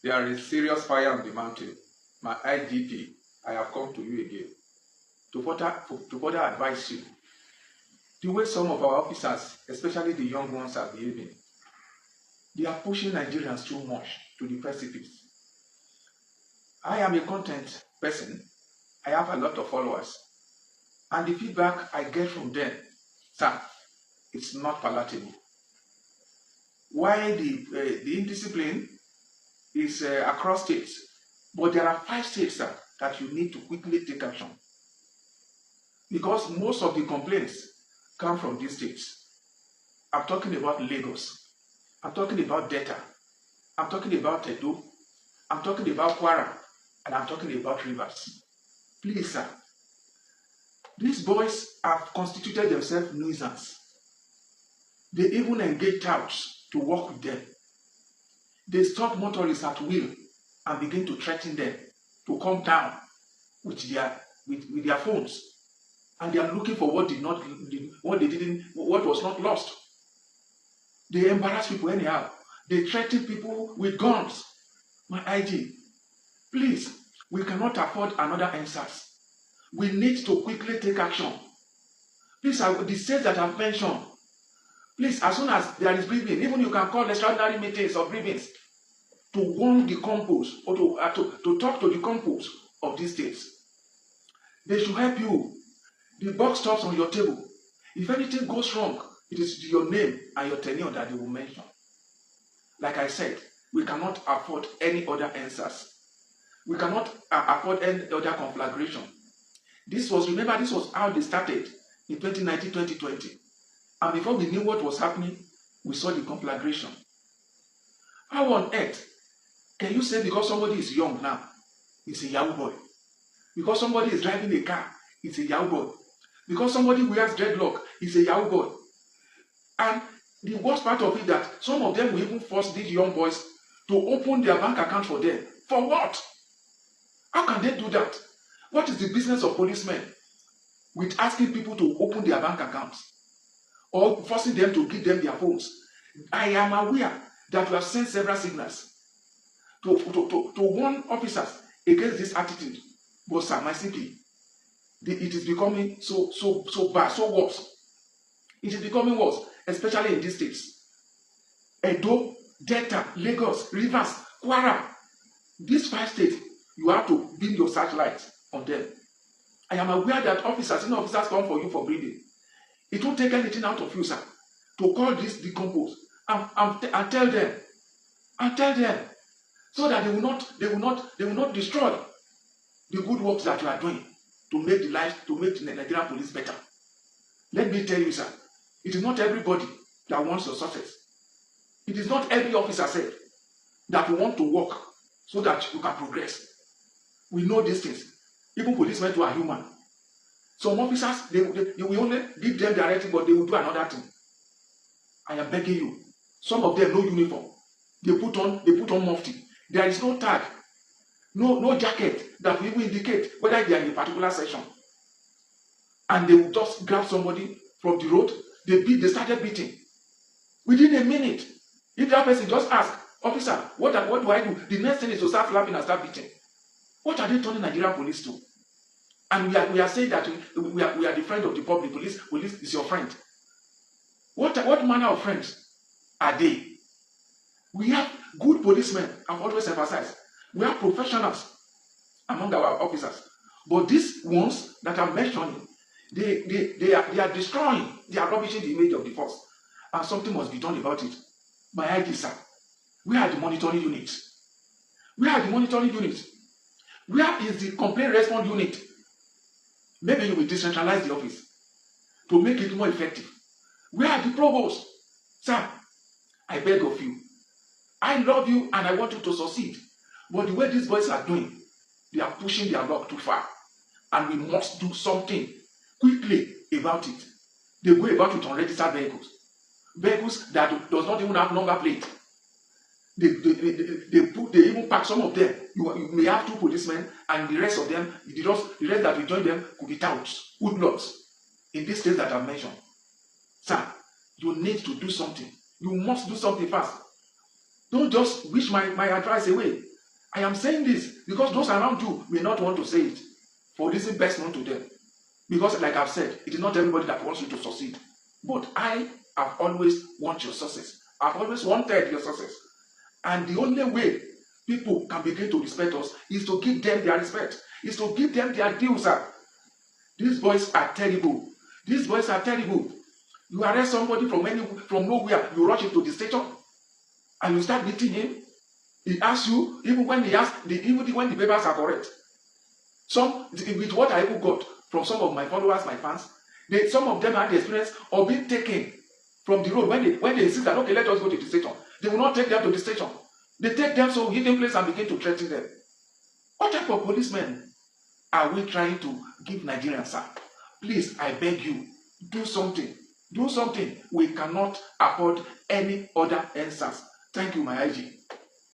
There is serious fire on the mountain. My IGP, I have come to you again to further advise you. The way some of our officers, especially the young ones, are behaving, they are pushing Nigerians too much to the precipice. I am a content person. I have a lot of followers. And the feedback I get from them, sir, it's not palatable. Why the indiscipline is across states, but there are 5 states, sir, that you need to quickly take action. Because most of the complaints come from these states. I'm talking about Lagos. I'm talking about Delta. I'm talking about Edo. I'm talking about Kwara. And I'm talking about Rivers. Please, sir. These boys have constituted themselves nuisance. They even engage touts to work with them. They stop motorists at will and begin to threaten them to come down with their phones. And they are looking for what was not lost. They embarrass people anyhow. They threaten people with guns. My IG, please, we cannot afford another answers. We need to quickly take action. Please, the states that I've mentioned, please, as soon as there is briefing, even you can call extraordinary meetings or briefings to warn the compos or to talk to the compos of these states. They should help you. The buck stops on your table. If anything goes wrong, it is your name and your tenure that they will mention. Like I said, we cannot afford any other answers. We cannot afford any other conflagration. Remember, this was how they started in 2019, 2020. And before we knew what was happening, we saw the conflagration. How on earth can you say because somebody is young now, it's a Yahoo boy? Because somebody is driving a car, it's a Yahoo boy. Because somebody wears dreadlock, it's a Yahoo boy. And the worst part of it that some of them will even force these young boys to open their bank account for them. For what? How can they do that? What is the business of policemen with asking people to open their bank accounts or forcing them to give them their phones? I am aware that we have sent several signals to warn officers against this attitude. But sir, my CP, it is becoming so bad, so worse. It is becoming worse, especially in these states. Edo, Delta, Lagos, Rivers, Kwara. These 5 states, you have to beam your searchlights on them. I am aware that officers come for you for briefing. It won't take anything out of you, sir, to call this decompose and tell them, so that they will not destroy the good works that you are doing to make the Nigerian police better. Let me tell you, sir, it is not everybody that wants your success. It is not every officer said that will want to work so that you can progress. We know these things. Even policemen too are human. Some officers, you will only give them directive, but they will do another thing. I am begging you. Some of them no uniform. They put on mufti. There is no tag, no jacket that will even indicate whether they are in a particular section. And they will just grab somebody from the road. They started beating. Within a minute, if that person just asks, officer, what do I do? The next thing is to start flapping and start beating. What are they turning Nigerian police to? And we are saying that we are the friend of the public. Police is your friend. What manner of friends are they? We have good policemen, I've always emphasized. We have professionals among our officers. But these ones that I'm mentioning, they are destroying, they are rubbishing the image of the force. And something must be done about it. My ID, sir, where are the monitoring units? Where are the monitoring units? Where is the complaint response unit? Maybe you will decentralize the office to make it more effective. Where are the provosts? Sir, I beg of you. I love you and I want you to succeed. But the way these boys are doing, they are pushing their luck too far. And we must do something quickly about it. They go about it on registered vehicles. Vehicles that does not even have number plate. They even pack some of them. You may have 2 policemen, and the rest of them, the rest that will join them could be touts, hoodlums, in these states that I've mentioned. Sir, you need to do something. You must do something fast. Don't just wish my advice away. I am saying this because those around you may not want to say it for reason best known to them. Because, like I've said, it is not everybody that wants you to succeed. But I have always want your success. I've always wanted your success. And the only way people can begin to respect us is to give them their respect, is to give them their due, sir. These boys are terrible. These boys are terrible. You arrest somebody from nowhere, you rush him to the station, and you start beating him. He asks you, even when when the papers are correct. With what I even got from some of my followers, my fans, some of them had the experience of being taken from the road when they insist that, okay, let us go to the station. They will not take them to the station. They take them to a hidden place and begin to threaten them. What type of policemen are we trying to give Nigerians, sir? Please, I beg you, do something. Do something. We cannot afford any other answers. Thank you, my IG.